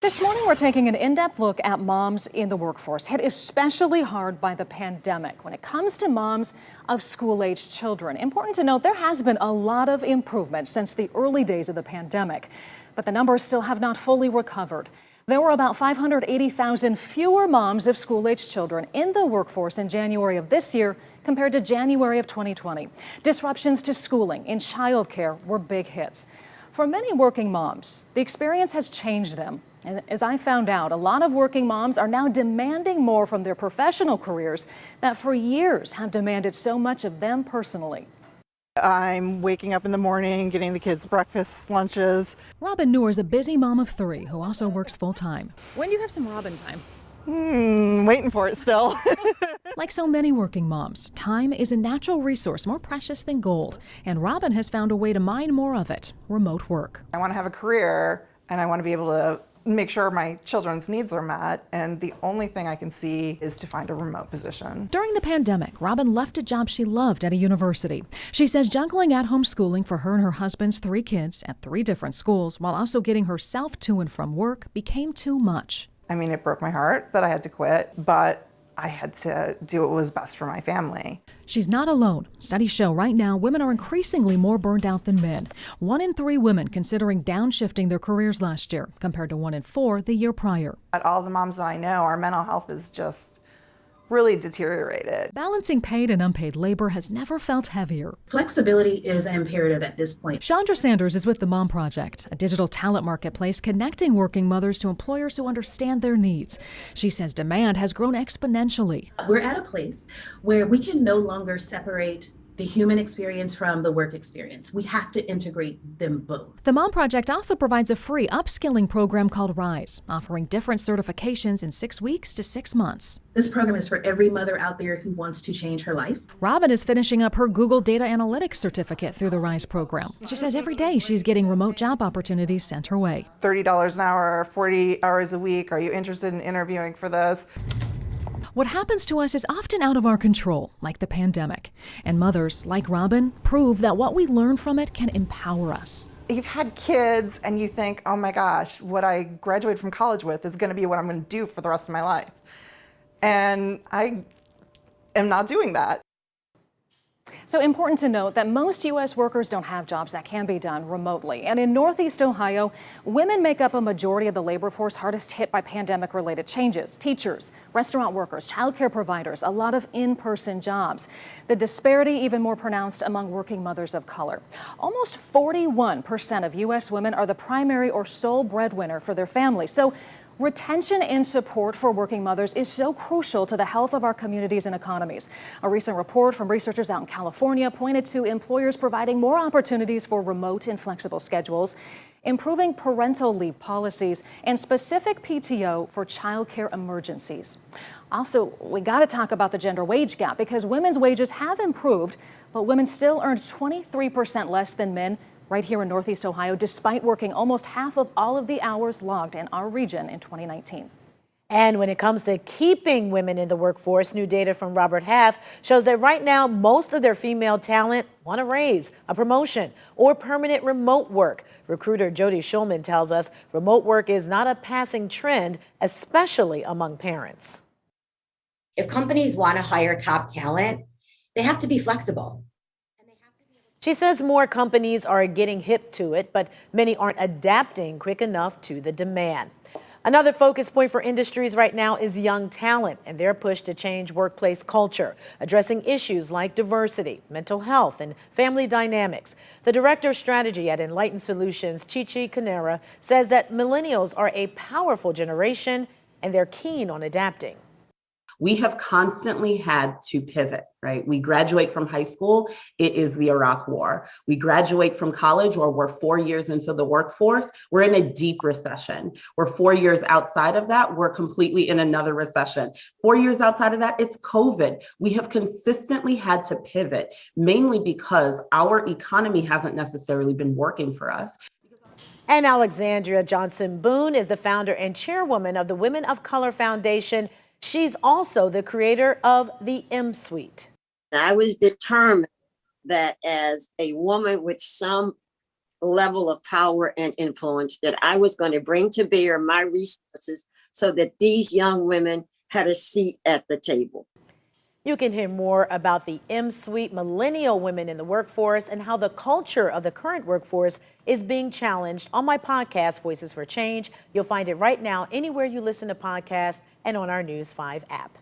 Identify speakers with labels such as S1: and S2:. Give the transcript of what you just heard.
S1: This morning, we're taking an in-depth look at moms in the workforce, hit especially hard by the pandemic when it comes to moms of school-aged children. Important to note, there has been a lot of improvement since the early days of the pandemic, but the numbers still have not fully recovered. There were about 580,000 fewer moms of school-aged children in the workforce in January of this year compared to January of 2020. Disruptions to schooling and childcare were big hits. For many working moms, the experience has changed them. And as I found out, a lot of working moms are now demanding more from their professional careers that for years have demanded so much of them personally.
S2: I'm waking up in the morning, getting the kids breakfast, lunches.
S1: Robin Noor is a busy mom of 3 who also works full-time. When do you have some Robin time?
S2: Waiting for it still.
S1: Like so many working moms, time is a natural resource more precious than gold. And Robin has found a way to mine more of it: remote work.
S2: I want to have a career and I want to be able to make sure my children's needs are met, and the only thing I can see is to find a remote position.
S1: During the pandemic, Robin left a job she loved at a university. She says juggling at-home schooling for her and her husband's 3 kids at 3 different schools while also getting herself to and from work became too much.
S2: I mean, it broke my heart that I had to quit, but I had to do what was best for my family.
S1: She's not alone. Studies show right now women are increasingly more burned out than men. 1 in 3 women considering downshifting their careers last year, compared to 1 in 4 the year prior.
S2: At all the moms that I know, our mental health is just really deteriorated.
S1: Balancing paid and unpaid labor has never felt heavier.
S3: Flexibility is an imperative at this point.
S1: Chandra Sanders is with the Mom Project, a digital talent marketplace connecting working mothers to employers who understand their needs. She says demand has grown exponentially.
S3: We're at a place where we can no longer separate the human experience from the work experience. We have to integrate them both.
S1: The Mom Project also provides a free upskilling program called RISE, offering different certifications in 6 weeks to 6 months.
S3: This program is for every mother out there who wants to change her life.
S1: Robin is finishing up her Google Data Analytics certificate through the RISE program. She says every day she's getting remote job opportunities sent her way.
S2: $30 an hour, 40 hours a week. Are you interested in interviewing for this?
S1: What happens to us is often out of our control, like the pandemic. And mothers, like Robin, prove that what we learn from it can empower us.
S2: You've had kids and you think, oh my gosh, what I graduated from college with is going to be what I'm going to do for the rest of my life. And I am not doing that.
S1: So important to note that most U.S. workers don't have jobs that can be done remotely. And in Northeast Ohio, women make up a majority of the labor force hardest hit by pandemic-related changes. Teachers, restaurant workers, childcare providers, a lot of in-person jobs. The disparity even more pronounced among working mothers of color. Almost 41% of U.S. women are the primary or sole breadwinner for their family. So retention and support for working mothers is so crucial to the health of our communities and economies. A recent report from researchers out in California pointed to employers providing more opportunities for remote and flexible schedules, improving parental leave policies, and specific PTO for childcare emergencies. Also, we got to talk about the gender wage gap because women's wages have improved, but women still earned 23% less than men right here in Northeast Ohio, despite working almost half of all of the hours logged in our region in 2019.
S4: And when it comes to keeping women in the workforce, new data from Robert Half shows that right now, most of their female talent want a raise, a promotion, or permanent remote work. Recruiter Jody Schulman tells us remote work is not a passing trend, especially among parents.
S5: If companies want to hire top talent, they have to be flexible.
S4: She says more companies are getting hip to it, but many aren't adapting quick enough to the demand. Another focus point for industries right now is young talent and their push to change workplace culture, addressing issues like diversity, mental health, and family dynamics. The director of strategy at Enlightened Solutions, Chichi Canera, says that millennials are a powerful generation and they're keen on adapting.
S6: We have constantly had to pivot, right? We graduate from high school, it is the Iraq War. We graduate from college, or we're 4 years into the workforce, we're in a deep recession. We're 4 years outside of that, we're completely in another recession. 4 years outside of that, it's COVID. We have consistently had to pivot, mainly because our economy hasn't necessarily been working for us.
S4: And Alexandria Johnson Boone is the founder and chairwoman of the Women of Color Foundation. She's also the creator of the M Suite.
S7: I was determined that as a woman with some level of power and influence, that I was going to bring to bear my resources so that these young women had a seat at the table.
S4: You can hear more about the M-Suite millennial women in the workforce and how the culture of the current workforce is being challenged on my podcast, Voices for Change. You'll find it right now anywhere you listen to podcasts and on our News 5 app.